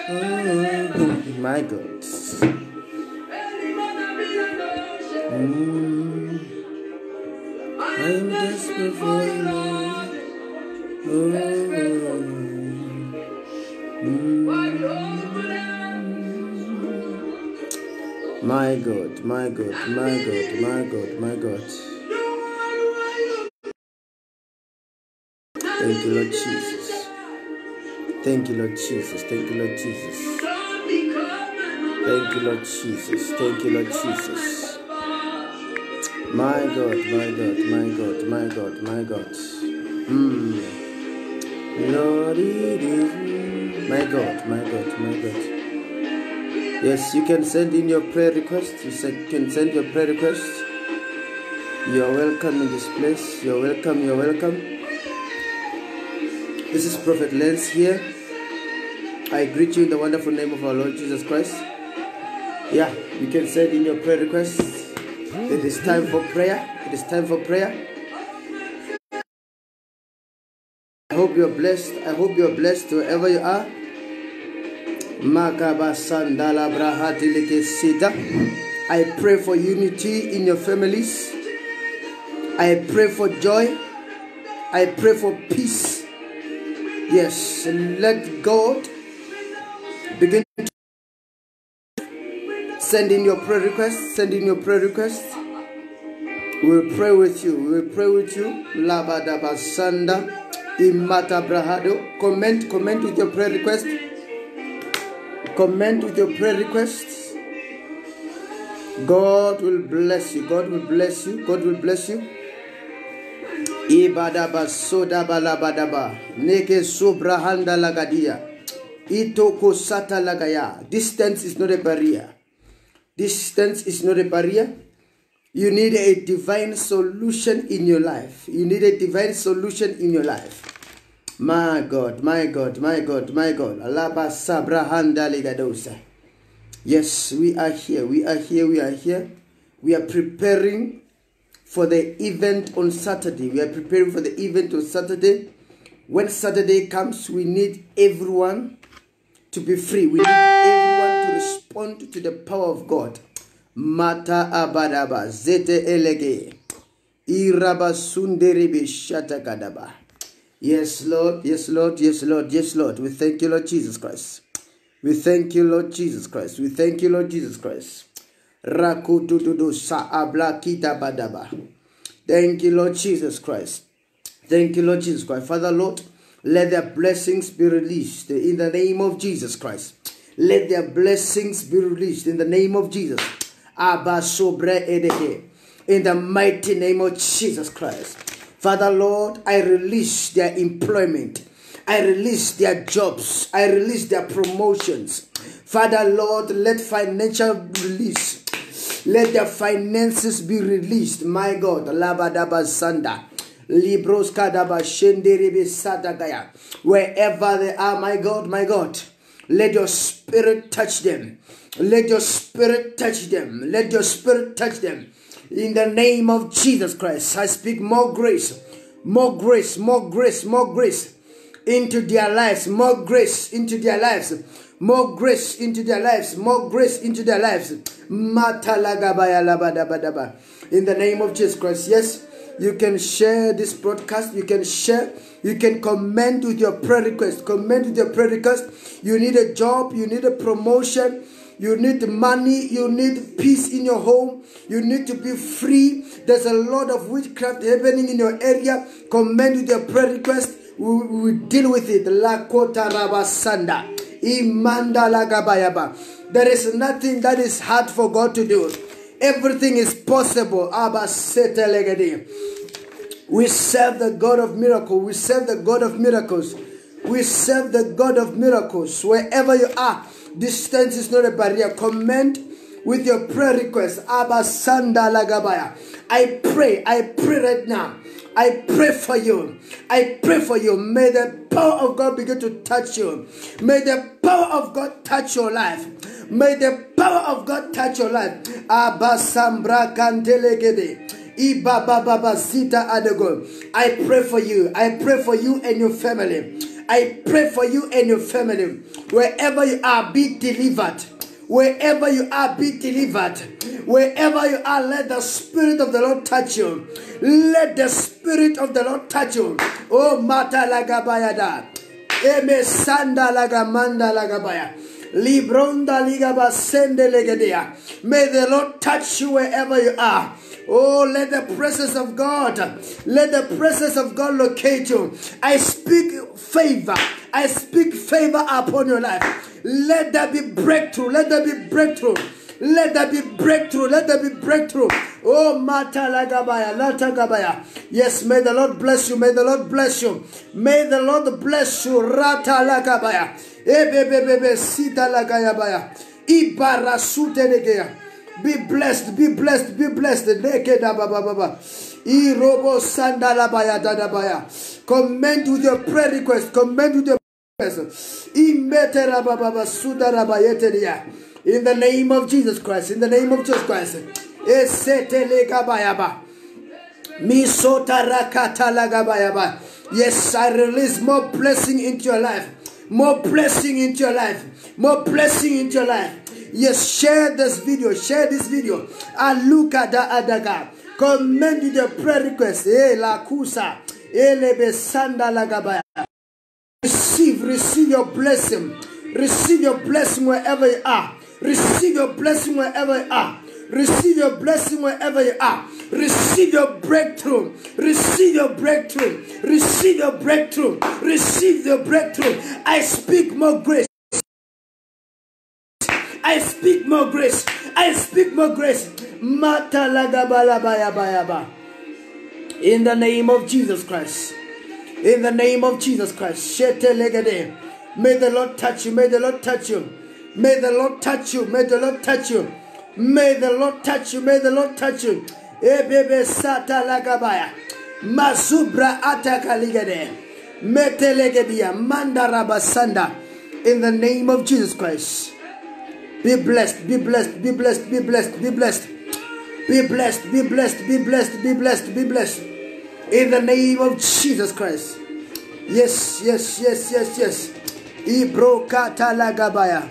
My God. I'm desperate for you, Lord. My God, my God, my God, my God, my God. Thank you, Lord Jesus. Thank you, Lord Jesus. Thank you, Lord Jesus. Thank you, Lord Jesus. Thank you, Lord Jesus. My God, my God, my God, my God, my God. Lord, it is my God, my God, my God. Yes, you can send in your prayer request. Can send your prayer request. You are welcome in this place. You are welcome. You are welcome. This is Prophet Lance here. I greet you in the wonderful name of our Lord Jesus Christ. Yeah, you can send in your prayer requests. It is time for prayer. It is time for prayer. I hope you are blessed. I hope you are blessed wherever you are. I pray for unity in your families. I pray for joy. I pray for peace. Yes, let God begin to send in your prayer requests. Send in your prayer requests. We'll pray with you. We'll pray with you. Labadabasanda Imata Brahado. Comment with your prayer request. Comment with your prayer requests. God will bless you. God will bless you. God will bless you. Ibadaba soda balabadaba. Neke sobrahanda lagadia. Itoko sata lagaya. Distance is not a barrier. Distance is not a barrier. You need a divine solution in your life. You need a divine solution in your life. My God, my God, my God, my God. Alaba sabrahanda ligadosa. Yes, we are here. We are here. We are here. We are preparing for the event on Saturday. We are preparing for the event on Saturday. When Saturday comes, we need everyone to be free. We need everyone to respond to the power of God. Mata abadaba zete elege iraba sunderibi shatakadaba. Yes, Lord. Yes, Lord. Yes, Lord. Yes, Lord. We thank you, Lord Jesus Christ. We thank you, Lord Jesus Christ. We thank you, Lord Jesus Christ. Rakutududu saabla kita badaba. Thank you, Lord Jesus Christ. Thank you, Lord Jesus Christ. Father, Lord, let their blessings be released in the name of Jesus Christ. Let their blessings be released in the name of Jesus. Abba sobre edehe. In the mighty name of Jesus Christ. Father, Lord, I release their employment. I release their jobs. I release their promotions. Father, Lord, let financial release. Let their finances be released. My God. Labadaba Sanda. Libros kadaba shenderebe sadagaya. Wherever they are, my God, my God. Let your spirit touch them. Let your spirit touch them. Let your spirit touch them. In the name of Jesus Christ, I speak more grace, more grace, more grace, more grace into their lives, more grace into their lives, more grace into their lives, more grace into their lives. Matalagabaya labadabadaba. In the name of Jesus Christ, yes, you can share this broadcast. You can share. You can comment with your prayer request. Comment with your prayer request. You need a job. You need a promotion. You need money. You need peace in your home. You need to be free. There's a lot of witchcraft happening in your area. Comment with your prayer request. We will deal with it. Lakota rabasanda. Imanda lagabayaba. There is nothing that is hard for God to do. Everything is possible. Abba setelegede. We serve the God of miracles. We serve the God of miracles. We serve the God of miracles. Wherever you are, distance is not a barrier. Comment with your prayer request. Abba Sanda Lagabaya. I pray right now. I pray for you. I pray for you. May the power of God begin to touch you. May the power of God touch your life. May the power of God touch your life. Abba Sambra Kantelegede. I pray for you. I pray for you and your family. I pray for you and your family. Wherever you are, be delivered. Wherever you are, be delivered. Wherever you are, let the Spirit of the Lord touch you. Let the Spirit of the Lord touch you. Oh, Mata Lagabayada. Eme Sanda Lagamanda Lagabaya. Libronda Ligaba Sende Legadea. May the Lord touch you wherever you are. Oh, let the presence of God, let the presence of God locate you. I speak favor. I speak favor upon your life. Let there be breakthrough. Let there be breakthrough. Let there be breakthrough. Let there be breakthrough. Oh, Mata Lagabaya, Lata Gabaya. Yes, may the Lord bless you. May the Lord bless you. May the Lord bless you. Rata Lagabaya. Ebebebebe Sita Lagayabaya. Ibara Sute Negea. Be blessed, be blessed, be blessed. Nekeda baba baba. Irobo sandala baya dadabaya. Comment with your prayer request. Comment with your prayer request. Imetera baba sudara bayeteria. In the name of Jesus Christ. In the name of Jesus Christ. Esete legabayaba. Misota rakata lagabayaba. Yes, I release more blessing into your life. More blessing into your life. More blessing into your life. Yes, share this video. Share this video. Aluka da adaga. Comment with your prayer request. La kusa. Lebe sanda lagabaya. Receive your blessing. Receive your blessing wherever you are. Receive your blessing wherever you are. Receive your blessing wherever you are. Receive your breakthrough. Receive your breakthrough. Receive your breakthrough. Receive your breakthrough. I speak more grace. I speak more grace. I speak more grace. In the name of Jesus Christ. In the name of Jesus Christ. May the Lord touch you. May the Lord touch you. May the Lord touch you. May the Lord touch you. May the Lord touch you. May the Lord touch you. Ebebe sata lagabaya. Masubra atakaligade. Metelegedia. Mandarabasanda. In the name of Jesus Christ. Be blessed, be blessed, be blessed, be blessed, be blessed. Be blessed, be blessed, be blessed, be blessed, be blessed. In the name of Jesus Christ. Yes, yes, yes, yes, yes. Ibro katalagabaya.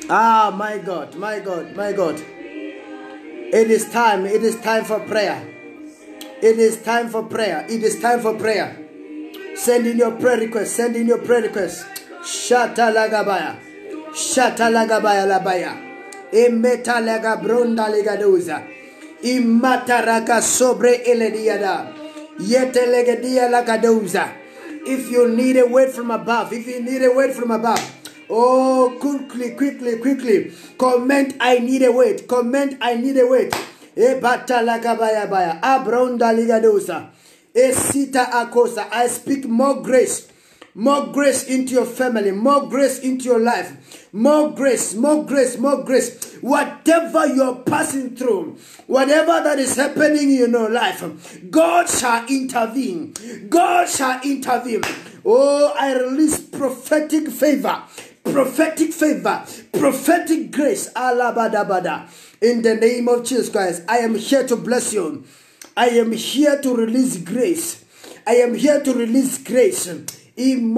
Ah, my God, my God, my God. It is time for prayer. It is time for prayer. It is time for prayer. Send in your prayer request, send in your prayer request. Shatalagabaya. Shatalagabaya labaya. Emetalaga bronda legaduza. Imataraka sobre elediada. Yetelegadia lagaduza. If you need a word from above, if you need a word from above, oh, quickly. Comment, I need a word. Comment, I need a word. Ebatalagabaya baya. Abronda legaduza. Esita akosa. I speak more grace. More grace into your family. More grace into your life. More grace, more grace, more grace. Whatever you're passing through, whatever that is happening in your life, God shall intervene. God shall intervene. Oh, I release prophetic favor. Prophetic favor. Prophetic grace. Alabadabada. In the name of Jesus Christ, I am here to bless you. I am here to release grace. I am here to release grace. In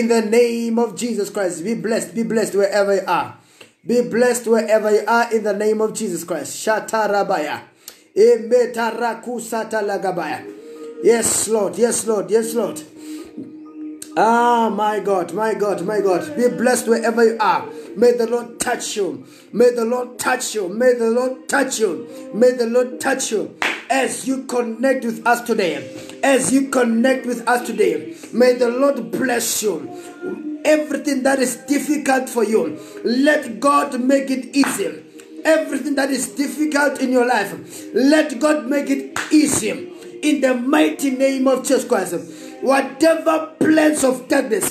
the name of Jesus Christ, be blessed wherever you are. Be blessed wherever you are in the name of Jesus Christ. Shatarabaya. Yes, Lord, yes, Lord, yes, Lord. Ah, my God, my God, my God. Be blessed wherever you are. May the Lord touch you. May the Lord touch you. May the Lord touch you. May the Lord touch you. As you connect with us today. As you connect with us today. May the Lord bless you. Everything that is difficult for you, let God make it easy. Everything that is difficult in your life, let God make it easy. In the mighty name of Jesus Christ. Whatever plans of darkness,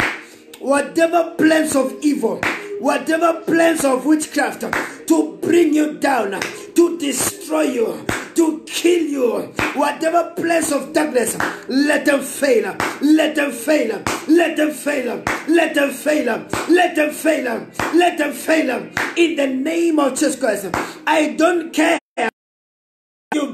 whatever plans of evil, whatever plans of witchcraft to bring you down, to destroy you, to kill you, whatever plans of darkness, let them fail, let them fail, let them fail, let them fail, let them fail, let them fail. In the name of Jesus Christ, I don't care. You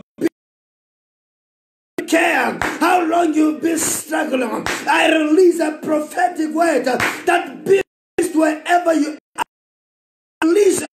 care how long long you've been struggling, I release a prophetic word that builds wherever you are. Release.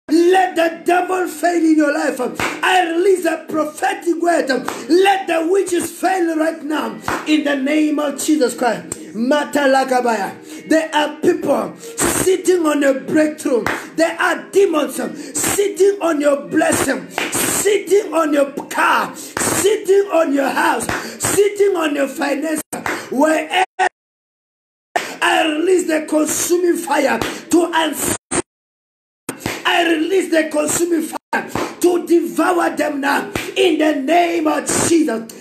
Let the devil fail in your life. I release a prophetic word. Let the witches fail right now in the name of Jesus Christ. Matalakabaya. There are people sitting on your breakthrough. There are demons sitting on your blessing, sitting on your car, sitting on your house, sitting on your finances. Wherever I release the consuming fire to answer. I release the consuming fire to devour them now in the name of Jesus.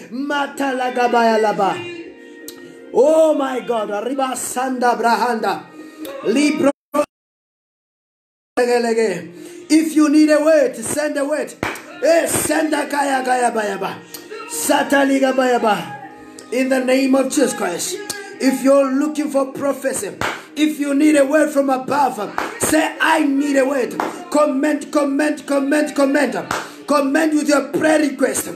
Oh my God. Riba Sanda Brahanda. Libro. If you need a word, send a word. Send a kaya kaya bayaba. Sataliga bayaba. In the name of Jesus Christ. If you're looking for prophecy, if you need a word from above, say, I need a word. Comment. Comment with your prayer request.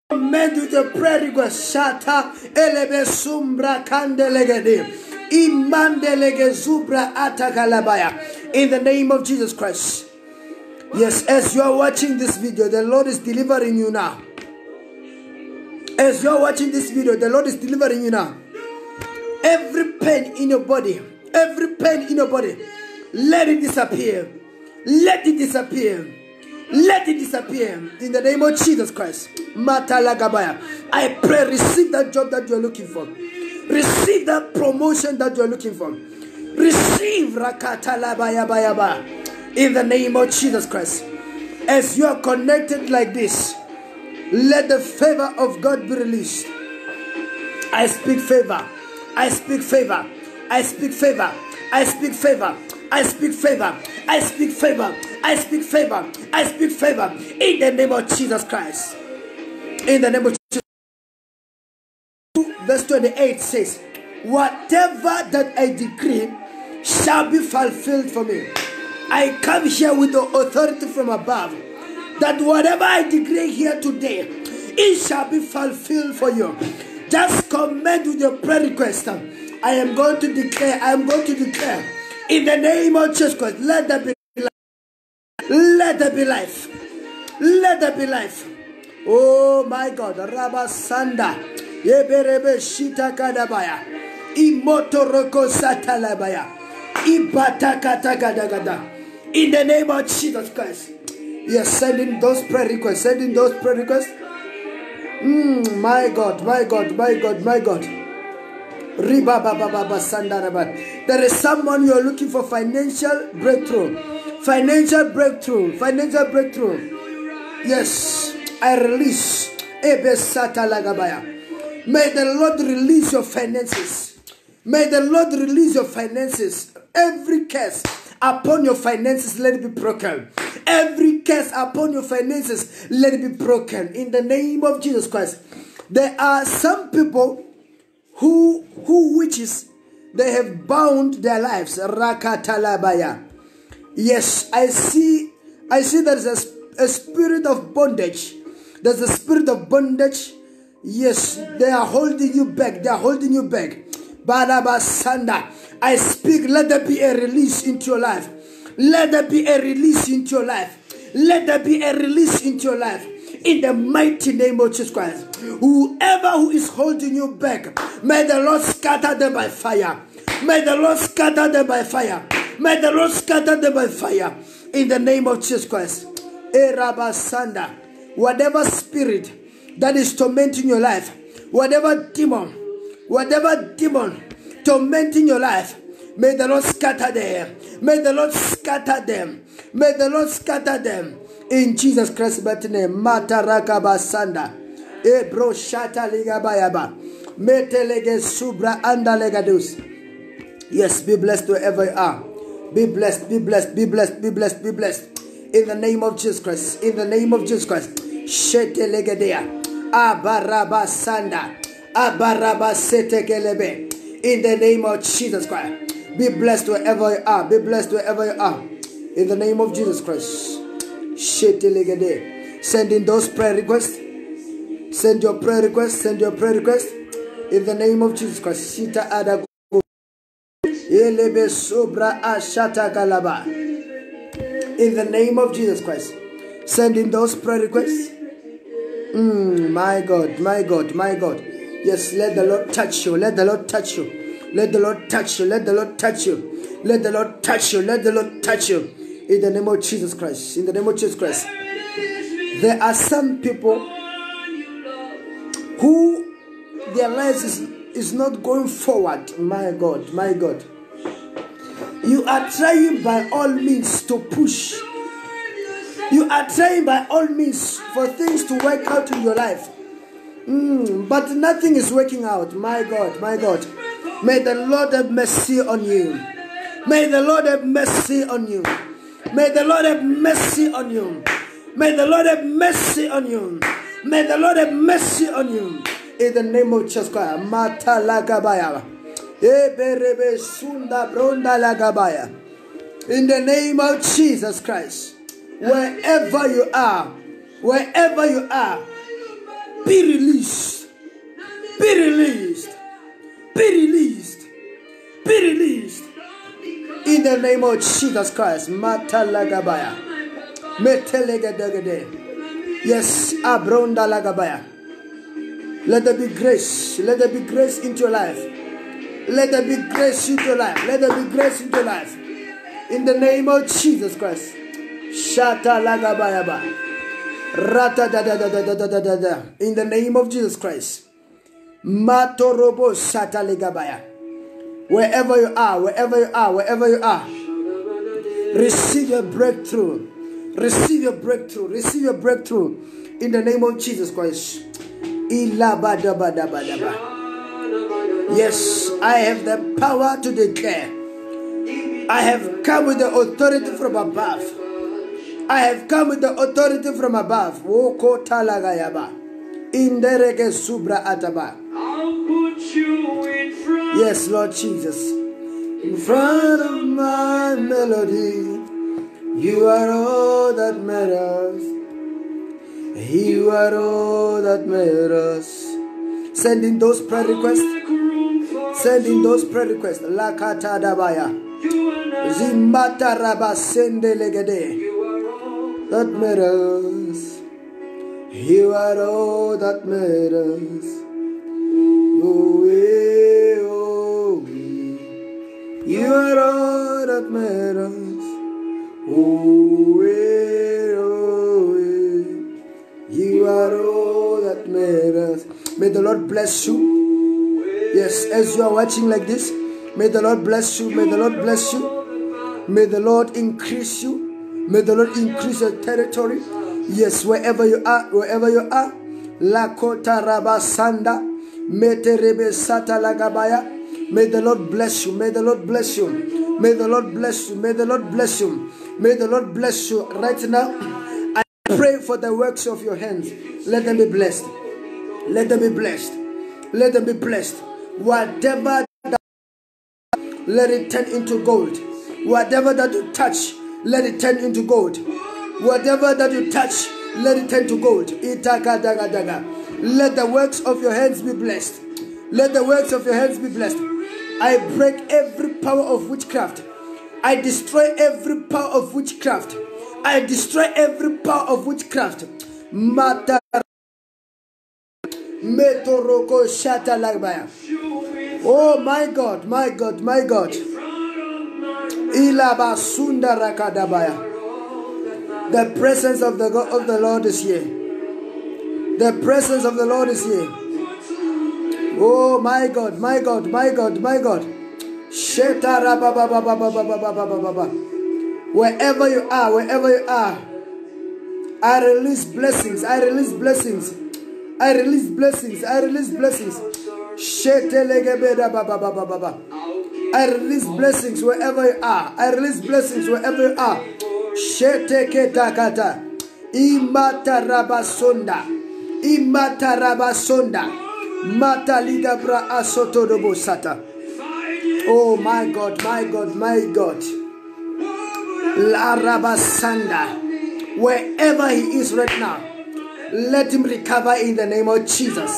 Comment with your prayer request. Shata elebe sumbra kandelegede. Imandelege zubra atakalabaya. In the name of Jesus Christ. Yes, as you are watching this video, the Lord is delivering you now. As you are watching this video, the Lord is delivering you now. Every pain in your body, let it disappear. Let it disappear. Let it disappear in the name of Jesus Christ. Matalagabaya. I pray, receive that job that you are looking for. Receive that promotion that you are looking for. Receive Rakatalabayabayaba in the name of Jesus Christ. As you are connected like this, let the favor of God be released. I speak favor. I speak favor. I speak favor. I speak favor. I speak favor. I speak favor. I speak favor. I speak favor. In the name of Jesus Christ. In the name of Jesus. Verse 28 says, whatever that I decree shall be fulfilled for me. I come here with the authority from above, that whatever I decree here today, it shall be fulfilled for you. Just comment with your prayer request. I am going to declare, in the name of Jesus Christ, let there be life. Let there be life. Let there be life. Oh my God. Rabasanda. Yeberebe shita kadabaya. Imotoroko satalabaya. Ibatakatagadagada. In the name of Jesus Christ. Yes, sending those prayer requests. My God. There is someone you are looking for financial breakthrough. Yes, I release. May the Lord release your finances. Every curse upon your finances, let it be broken. Every curse upon your finances, let it be broken. In the name of Jesus Christ. There are some people who witches, they have bound their lives. Rakatalabaya. Yes, I see there's a spirit of bondage. There's a spirit of bondage. Yes, they are holding you back. Barabasanda. I speak, let there be a release into your life. Let there be a release into your life. In the mighty name of Jesus Christ. Whoever who is holding you back, may the Lord scatter them by fire. In the name of Jesus Christ. Erabasanda. Whatever spirit that is tormenting your life, whatever demon tormenting your life, may the Lord scatter them. In Jesus Christ's mighty name. Matarakabasanda. Ebro shata ligabayaba. Metelege subra anda legadus. Yes, be blessed wherever you are. Be blessed. In the name of Jesus Christ. Shete legedea. Abarabasanda. Abarabasetekelebe. In the name of Jesus Christ. Be blessed wherever you are. In the name of Jesus Christ. Send in those prayer requests. Send your prayer request. Send your prayer request. In the name of Jesus Christ. Shita ada elebe sobra ashata kalaba. In the name of Jesus Christ. Send in those prayer requests. My God, my God, my God. Yes, let the Lord touch you. Let the Lord touch you. Let the Lord touch you. Let the Lord touch you. Let the Lord touch you. Let the Lord touch you. In the name of Jesus Christ. In the name of Jesus Christ. There are some people who their lives is not going forward. My God, my God. You are trying by all means to push. You are trying by all means for things to work out in your life. But nothing is working out. My God, my God. May the Lord have mercy on you. May the Lord have mercy on you. May the Lord have mercy on you. May the Lord have mercy on you. May the Lord have mercy on you. In the name of Jesus Christ. Mata lagabaya. Eberebe sunda bronda lagabaya. In the name of Jesus Christ. Wherever you are, be released. Be released. Be released. Be released. In the name of Jesus Christ. Mata lagabaya. Metelegedegede. Yes, abronda lagabaya. Let there be grace. Let there be grace into your life. Let there be grace into your life. Let there be grace into your life. In the name of Jesus Christ. Shata lagabayaba. Rata da da da da da da da da. In the name of Jesus Christ. Matorobo shata legabaya. Wherever you are, wherever you are, wherever you are. Receive your breakthrough. Receive your breakthrough. Receive your breakthrough. In the name of Jesus Christ. Yes, I have the power to declare. I have come with the authority from above. I have come with the authority from above. Woko talagayaba. Indereke subra ataba. I'll put you in front. Yes, Lord Jesus. In front of my melody. You are all that matters. You are all that matters. Send in those prayer requests. Send in those prayer requests. Lakata dabaya. Zimbata raba sende legede. That matters. You are all that matters. Oh, oh, you are all that matters. Oh, you are all that matters. May the Lord bless you. Yes, as you are watching like this, may the Lord bless you. May the Lord bless you. May the Lord increase you. May the Lord increase your territory. Yes, wherever you are, wherever you are. Lakota rabasanda. Meterebe sata lagabaya. May the Lord bless you. May the Lord bless you. May the Lord bless you. May the Lord bless you. May the Lord bless you. Right now, I pray for the works of your hands. Let them be blessed. Let them be blessed. Let them be blessed. Whatever that, let it turn into gold. Whatever that you touch, let it turn into gold. Whatever that you touch, let it turn to gold. Let the works of your hands be blessed. Let the works of your hands be blessed. I break every power of witchcraft. I destroy every power of witchcraft. I destroy every power of witchcraft. Mata metoroko shata lagbaya. Oh my God, my God, my God. Ilaba sunda rakadabaya. The presence of the God of the Lord is here. The presence of the Lord is here. Oh my God, my God, my God, my God. Wherever you are, wherever you are, I release blessings. I release blessings. I release blessings. I release blessings. I release blessings wherever you are. I release blessings wherever you are. Sheteketakata. Imatarabasonda. Imatarabasonda. Mataligabra asotodobosata. Oh my God, my God, my God. La Rabasanda. Wherever he is right now, Let him recover in the name of Jesus.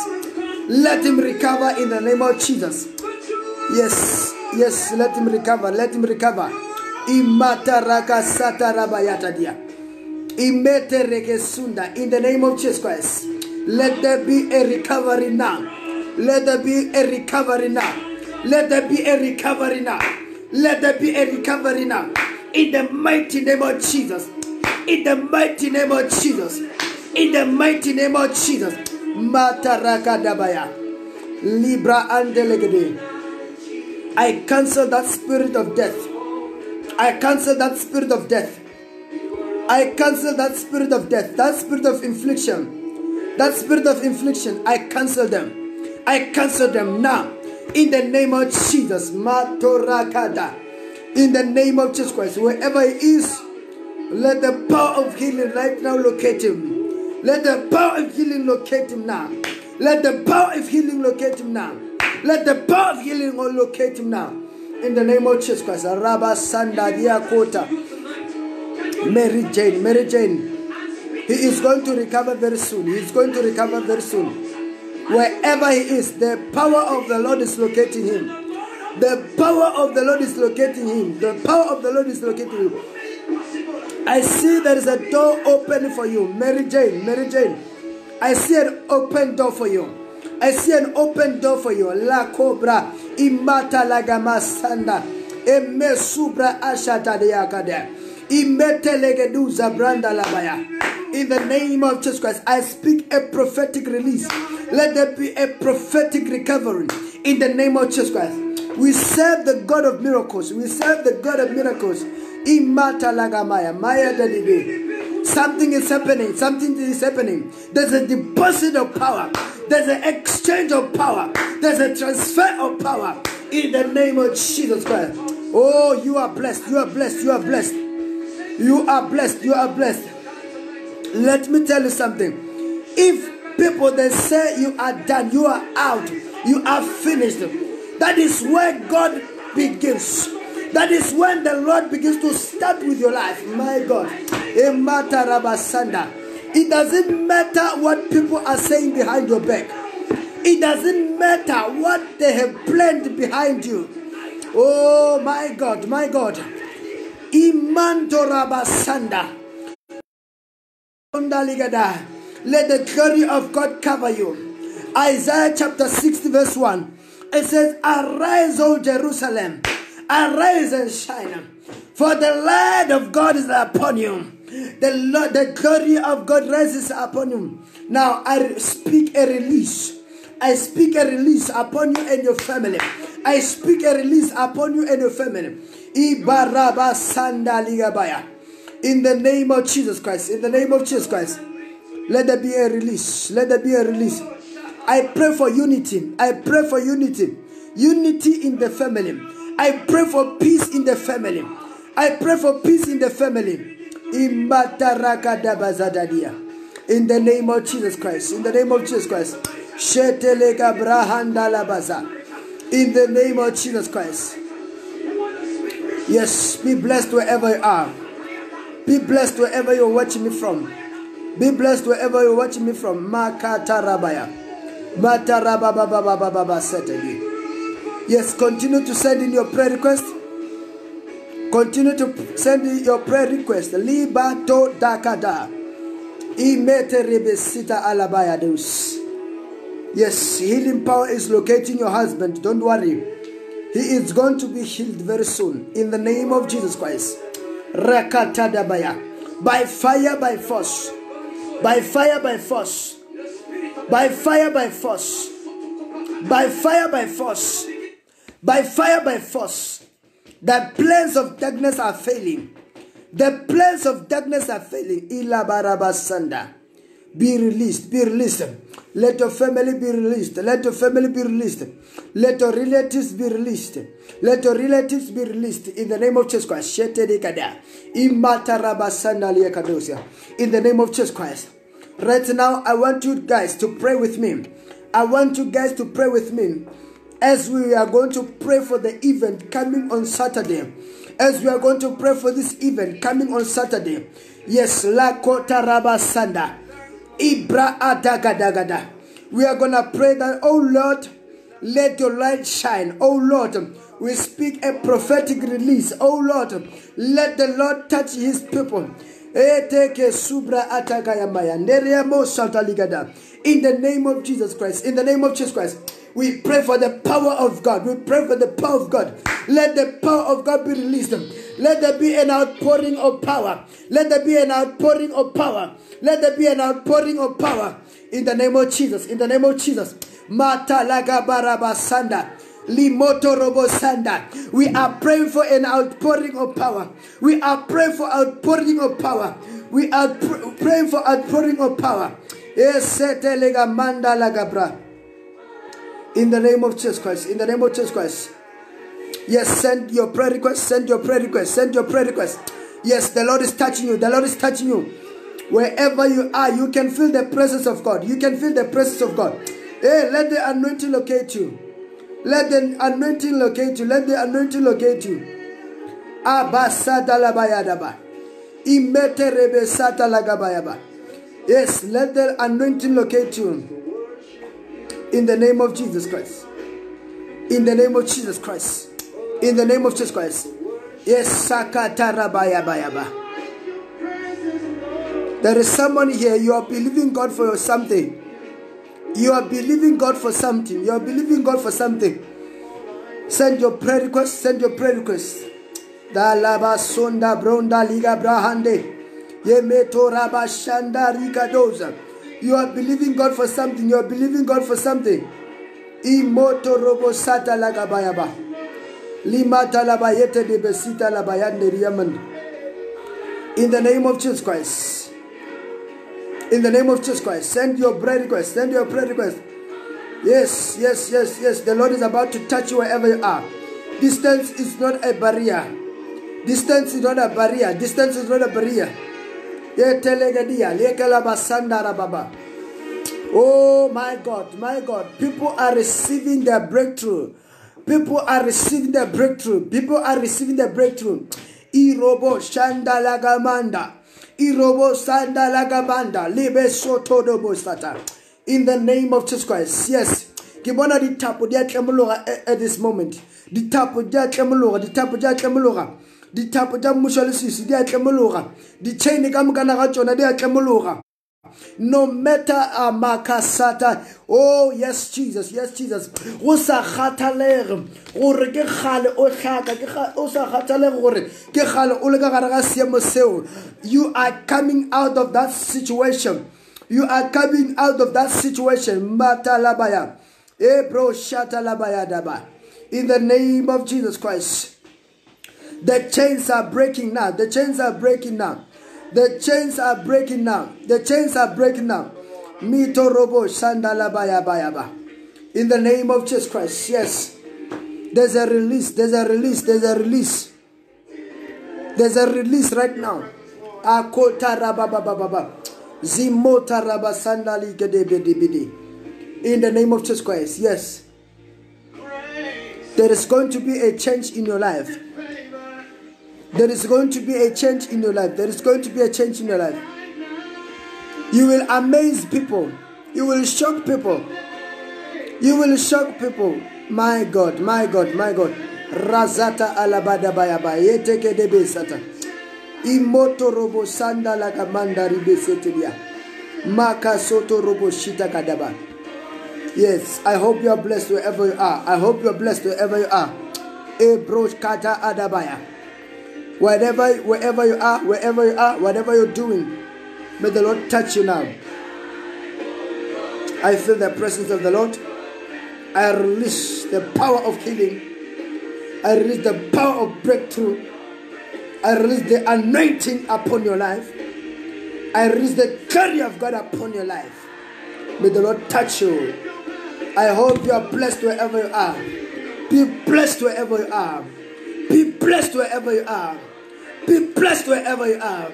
Let him recover in the name of Jesus. Yes, yes, let him recover. Let him recover. Imataraka satarabayata dia. Imete rekesunda. In the name of Jesus Christ. Let there be a recovery now. Let there be a recovery now. Let there be a recovery now. Let there be a recovery now. In the mighty name of Jesus. In the mighty name of Jesus. In the mighty name of Jesus. Mataraka dabaya. Libra andelegede. I cancel that spirit of death. I cancel that spirit of death. I cancel that spirit of death. That spirit of infliction. That spirit of infliction. I cancel them. I cancel them now. In the name of Jesus. Matorakada. In the name of Jesus Christ. Wherever he is, let the power of healing right now locate him. Let the power of healing locate him now. Let the power of healing locate him now. Let the power of healing locate him now. In the name of Jesus Christ. Rabba Sanda Diakota. Mary Jane. He is going to recover very soon. He is going to recover very soon. Wherever he is, the power of the Lord is locating him. The power of the Lord is locating him. The power of the Lord is locating him. I see there is a door open for you. Mary Jane. I see an open door for you. I see an open door for you. La Cobra. Imata Lagama Sanda. Eme Subra Ashata de Yakade. Imete Legeduza Branda Labaya. In the name of Jesus Christ, I speak a prophetic release. Let there be a prophetic recovery. In the name of Jesus Christ. We serve the God of miracles. We serve the God of miracles. Imata Lagamaya. Maya Delibe. Something is happening. Something is happening. There's a deposit of power. There's an exchange of power. There's a transfer of power. In the name of Jesus Christ. Oh, you are blessed. You are blessed. You are blessed. You are blessed. You are blessed. Let me tell you something. If people they say you are done, you are out, you are finished, that is where God begins. That is when the Lord begins to start with your life. My God. It doesn't matter what people are saying behind your back. It doesn't matter what they have planned behind you. Oh my God, my God. Imantorabasanda. Let the glory of God cover you. Isaiah chapter 60 verse 1. It says, arise, O Jerusalem. Arise and shine. For the light of God is upon you. The glory of God rises upon you. Now I speak a release. I speak a release upon you and your family. I speak a release upon you and your family. Ibaraba Sanda Ligabaya. In the name of Jesus Christ. In the name of Jesus Christ. Let there be a release. Let there be a release. I pray for unity. I pray for unity. Unity in the family. I pray for peace in the family. I pray for peace in the family. In the name of Jesus Christ. In the name of Jesus Christ. In the name of Jesus Christ. Yes, be blessed wherever you are. Be blessed wherever you're watching me from. Be blessed wherever you're watching me from. Makatarabaya. Matarababababababa setegi. Yes, continue to send in your prayer request. Continue to send in your prayer request. Libato dakada. Imete rebesita alabaya deus. Yes, healing power is locating your husband. Don't worry. He is going to be healed very soon. In the name of Jesus Christ. Rakatadabaya. By fire, by force. By fire, by force. By fire, by force. By fire, by force. By fire, by force. The plans of darkness are failing. The plans of darkness are failing. Ilabarabasanda. Be released. Be released. Let your family be released. Let your family be released. Let your relatives be released. Let your relatives be released. In the name of Jesus Christ. In the name of Jesus Christ. Right now, I want you guys to pray with me. I want you guys to pray with me. As we are going to pray for the event coming on Saturday. As we are going to pray for this event coming on Saturday. Yes, La Kota Rabasanda. Ibra adagadagada. We are going to pray that, oh Lord, let your light shine. Oh Lord, we speak a prophetic release. Oh Lord, let the Lord touch his people. In the name of Jesus Christ. In the name of Jesus Christ. We pray for the power of God. We pray for the power of God. Let the power of God be released. Let there be an outpouring of power. Let there be an outpouring of power. Let there be an outpouring of power. In the name of Jesus. In the name of Jesus. Mata laga baraba sanda. Limoto robo sanda. We are praying for an outpouring of power. We are praying for outpouring of power. We are praying for outpouring of power. Esete lega manda laga bra. In the name of Jesus Christ. In the name of Jesus Christ. Yes, send your prayer request. Send your prayer request. Send your prayer request. Yes, the Lord is touching you. The Lord is touching you. Wherever you are, you can feel the presence of God. You can feel the presence of God. Hey, let the anointing locate you. Let the anointing locate you. Let the anointing locate you. Abasada labayadaba. Imete rebe sata lagabayaba. Yes, let the anointing locate you. In the name of Jesus Christ. In the name of Jesus Christ. In the name of Jesus Christ. Yes, sakatarabayabayaba. There is someone here, you are believing God for something. You are believing God for something. You are believing God for something. Send your prayer request. Send your prayer request. Da laba sonda bronda liga brahande. Yemeto raba shanda rikadoza. You are believing God for something. You are believing God for something. Imoto robo sata lagabayaba. Limata labayete de besita labayande riyaman. In the name of Jesus Christ. In the name of Jesus Christ. Send your prayer request. Send your prayer request. Yes, yes, yes, yes. The Lord is about to touch you wherever you are. Distance is not a barrier. Distance is not a barrier. Distance is not a barrier. Oh my God, my God. People are receiving their breakthrough. People are receiving their breakthrough. People are receiving their breakthrough. Irobo shandalagamanda. Irobo sandalagabanda. Libe soto dobo sata. In the name of Jesus Christ. Yes. Kibona di tapo dia kemologa at this moment. Di tapo dia kemologa. Di tapo dia kemologa. Di tapo dia mushalisi dia kemologa. Di chain kamukana gachona dia kemologa. No matter makasata. Oh yes Jesus, yes Jesus. Osa khatalere gore ke khale o hlaka ke osa khatalere gore ke khale o le ka gare ga seemo seo. You are coming out of that situation. You are coming out of that situation. Matalabaya. Ebro shatalabaya daba. In the name of Jesus Christ. The chains are breaking now. The chains are breaking now. The chains are breaking now. The chains are breaking now. Mito robo shandalabaya bayaba. In the name of Jesus Christ. Yes. There's a release. There's a release. There's a release. There's a release right now. Akota rababababa. Zimota rabasandali gedebedibidi. In the name of Jesus Christ. Yes. There is going to be a change in your life. There is going to be a change in your life. There is going to be a change in your life. You will amaze people. You will shock people. You will shock people. My God, my God, my God. Razata alabada bayaba. Yeteke debe sata. Imoto robo sanda la kamanda ribe setelia. Maka soto robo shita kadaba. Yes, I hope you are blessed wherever you are. I hope you are blessed wherever you are. Ebro kata adabaya. Wherever you are, wherever you are, whatever you're doing, may the Lord touch you now. I feel the presence of the Lord. I release the power of healing. I release the power of breakthrough. I release the anointing upon your life. I release the glory of God upon your life. May the Lord touch you. I hope you are blessed wherever you are. Be blessed wherever you are. Be blessed wherever you are. Be blessed wherever you are.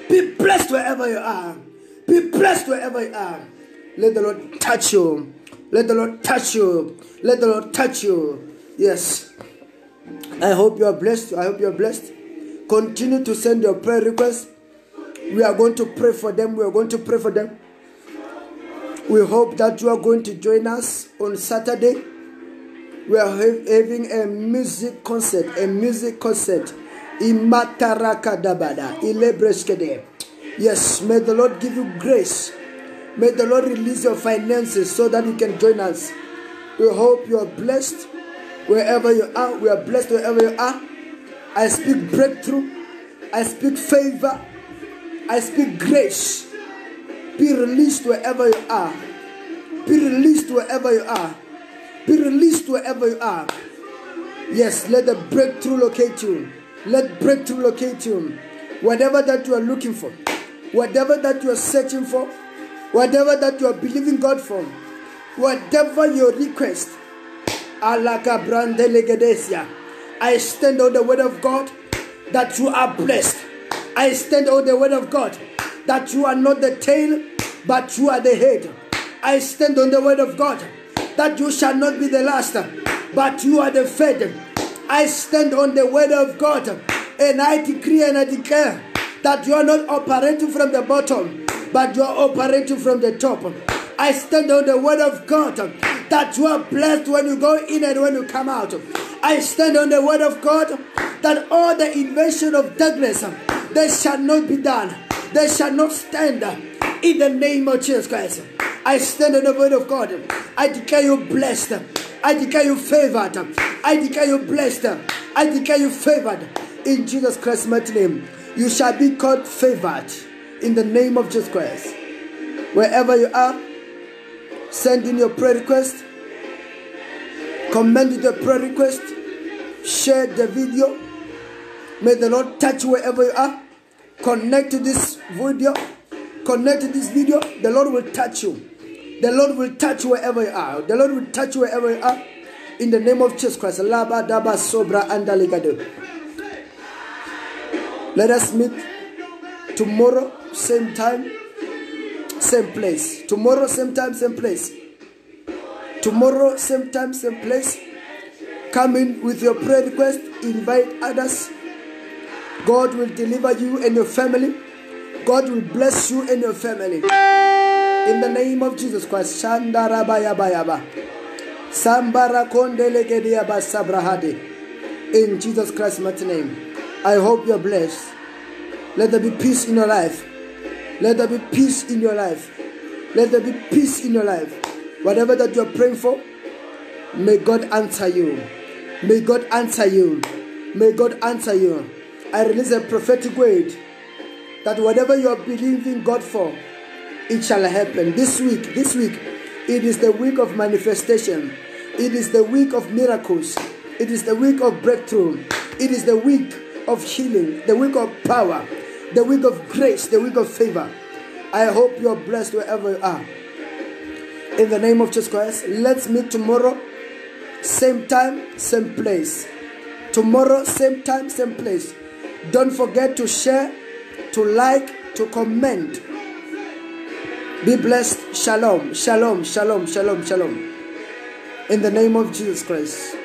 Be blessed wherever you are. Be blessed wherever you are. Let the Lord touch you. Let the Lord touch you. Let the Lord touch you. Yes. I hope you are blessed. I hope you are blessed. Continue to send your prayer requests. We are going to pray for them. We are going to pray for them. We hope that you are going to join us on Saturday. We are having a music concert. Imatarakadabada, Ilebreskede. Yes, may the Lord give you grace. May the Lord release your finances so that you can join us. We hope you are blessed wherever you are. We are blessed wherever you are. I speak breakthrough. I speak favor. I speak grace. Be released wherever you are. Be released wherever you are. Be released wherever you are. Yes, let the breakthrough locate you. Let breakthrough locate you. Whatever that you are looking for, whatever that you are searching for, whatever that you are believing God for, whatever your request, I stand on the word of God that you are blessed. I stand on the word of God that you are not the tail, but you are the head. I stand on the word of God that you shall not be the last, but you are the fed. I stand on the word of God, and I decree and I declare that you are not operating from the bottom, but you are operating from the top. I stand on the word of God that you are blessed when you go in and when you come out. I stand on the word of God that all the invasion of darkness, they shall not be done. They shall not stand in the name of Jesus Christ. I stand on the word of God. I declare you blessed. I declare you favored. I declare you blessed. I declare you favored. In Jesus Christ's mighty name, you shall be called favored. In the name of Jesus Christ. Wherever you are, send in your prayer request. Comment with your prayer request. Share the video. May the Lord touch you wherever you are. Connect to this video. Connect to this video. The Lord will touch you. The Lord will touch you wherever you are. The Lord will touch you wherever you are. In the name of Jesus Christ. Let us meet tomorrow, same time, same place. Tomorrow, same time, same place. Tomorrow, same time, same place. Come in with your prayer request. Invite others. God will deliver you and your family. God will bless you and your family. In the name of Jesus Christ. In Jesus Christ's mighty name. I hope you're blessed. Let there be peace in your life. Let there be peace in your life. Let there be peace in your life. Whatever that you're praying for, may God answer you. May God answer you. May God answer you. I release a prophetic word that whatever you are believing God for, it shall happen. This week, it is the week of manifestation. It is the week of miracles. It is the week of breakthrough. It is the week of healing, the week of power, the week of grace, the week of favor. I hope you are blessed wherever you are. In the name of Jesus Christ, let's meet tomorrow, same time, same place. Tomorrow, same time, same place. Don't forget to share, to like, to comment. Be blessed. Shalom, shalom, shalom, shalom, shalom. In the name of Jesus Christ.